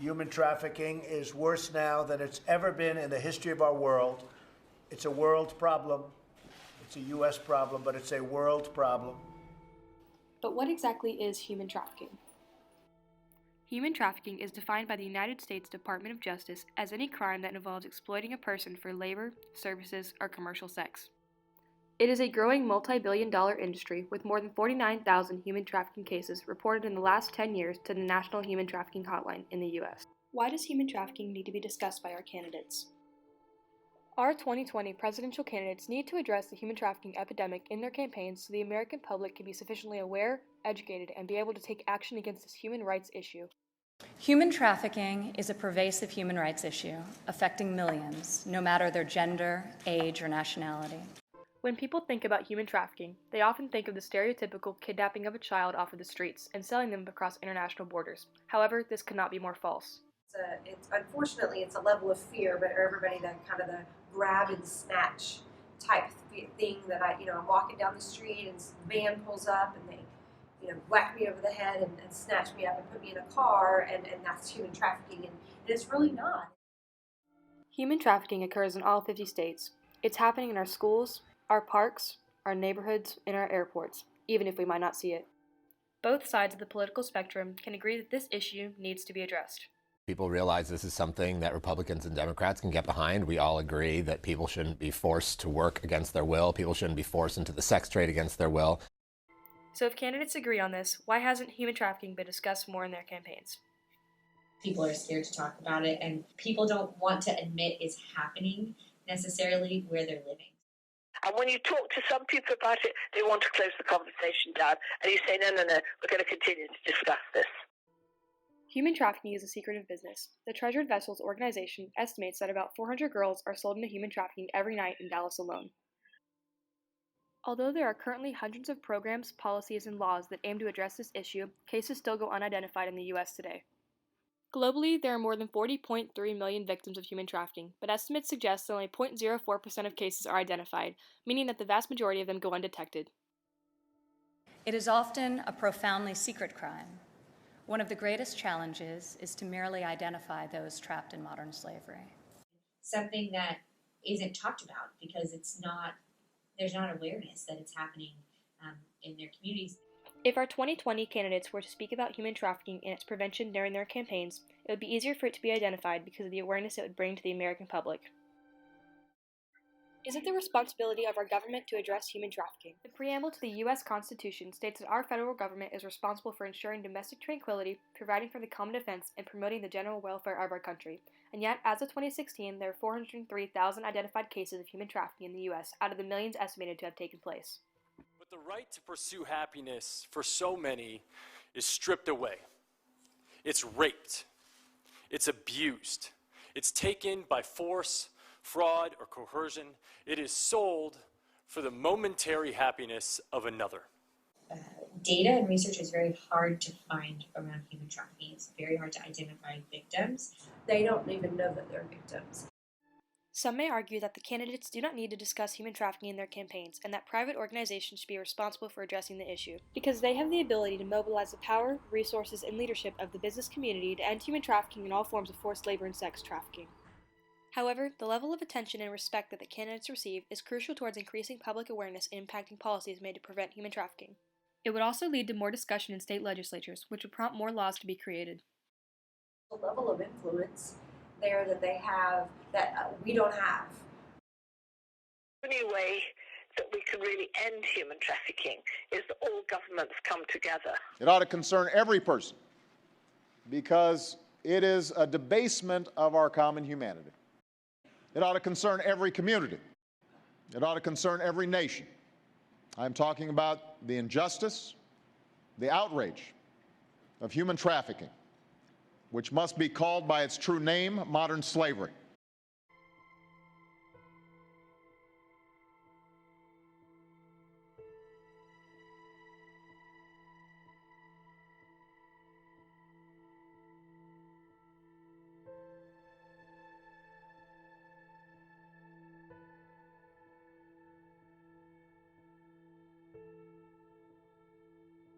Human trafficking is worse now than it's ever been in the history of our world. It's a world problem. It's a U.S. problem, but it's a world problem. But what exactly is human trafficking? Human trafficking is defined by the United States Department of Justice as any crime that involves exploiting a person for labor, services, or commercial sex. It is a growing multi-billion-dollar industry with more than 49,000 human trafficking cases reported in the last 10 years to the National Human Trafficking Hotline in the U.S. Why does human trafficking need to be discussed by our candidates? Our 2020 presidential candidates need to address the human trafficking epidemic in their campaigns so the American public can be sufficiently aware, educated, and be able to take action against this human rights issue. Human trafficking is a pervasive human rights issue affecting millions, no matter their gender, age, or nationality. When people think about human trafficking, they often think of the stereotypical kidnapping of a child off of the streets and selling them across international borders. However, this could not be more false. Unfortunately, it's a level of fear, but everybody, the kind of the grab and snatch type thing that I'm walking down the street and the van pulls up and they, whack me over the head and snatch me up and put me in a car, and that's human trafficking, and it's really not. Human trafficking occurs in all 50 states. It's happening in our schools, our parks, our neighborhoods, and our airports, even if we might not see it. Both sides of the political spectrum can agree that this issue needs to be addressed. People realize this is something that Republicans and Democrats can get behind. We all agree that people shouldn't be forced to work against their will. People shouldn't be forced into the sex trade against their will. So if candidates agree on this, why hasn't human trafficking been discussed more in their campaigns? People are scared to talk about it, and people don't want to admit it's happening necessarily where they're living. And when you talk to some people about it, they want to close the conversation down. And you say, no, we're going to continue to discuss this. Human trafficking is a secretive business. The Treasured Vessels organization estimates that about 400 girls are sold into human trafficking every night in Dallas alone. Although there are currently hundreds of programs, policies, and laws that aim to address this issue, cases still go unidentified in the U.S. today. Globally, there are more than 40.3 million victims of human trafficking, but estimates suggest that only 0.04% of cases are identified, meaning that the vast majority of them go undetected. It is often a profoundly secret crime. One of the greatest challenges is to merely identify those trapped in modern slavery. Something that isn't talked about because there's not awareness that it's happening in their communities. If our 2020 candidates were to speak about human trafficking and its prevention during their campaigns, it would be easier for it to be identified because of the awareness it would bring to the American public. Is it the responsibility of our government to address human trafficking? The preamble to the U.S. Constitution states that our federal government is responsible for ensuring domestic tranquility, providing for the common defense, and promoting the general welfare of our country. And yet, as of 2016, there are 403,000 identified cases of human trafficking in the U.S. out of the millions estimated to have taken place. But the right to pursue happiness for so many is stripped away. It's raped. It's abused. It's taken by force, fraud, or coercion. It is sold for the momentary happiness of another. Data and research is very hard to find around human trafficking. It's very hard to identify victims. They don't even know that they're victims. Some may argue that the candidates do not need to discuss human trafficking in their campaigns and that private organizations should be responsible for addressing the issue, because they have the ability to mobilize the power, resources, and leadership of the business community to end human trafficking and all forms of forced labor and sex trafficking. However, the level of attention and respect that the candidates receive is crucial towards increasing public awareness and impacting policies made to prevent human trafficking. It would also lead to more discussion in state legislatures, which would prompt more laws to be created. The level of influence there that they have that we don't have. The only way that we can really end human trafficking is that all governments come together. It ought to concern every person because it is a debasement of our common humanity. It ought to concern every community. It ought to concern every nation. I'm talking about the injustice, the outrage of human trafficking, which must be called by its true name, modern slavery.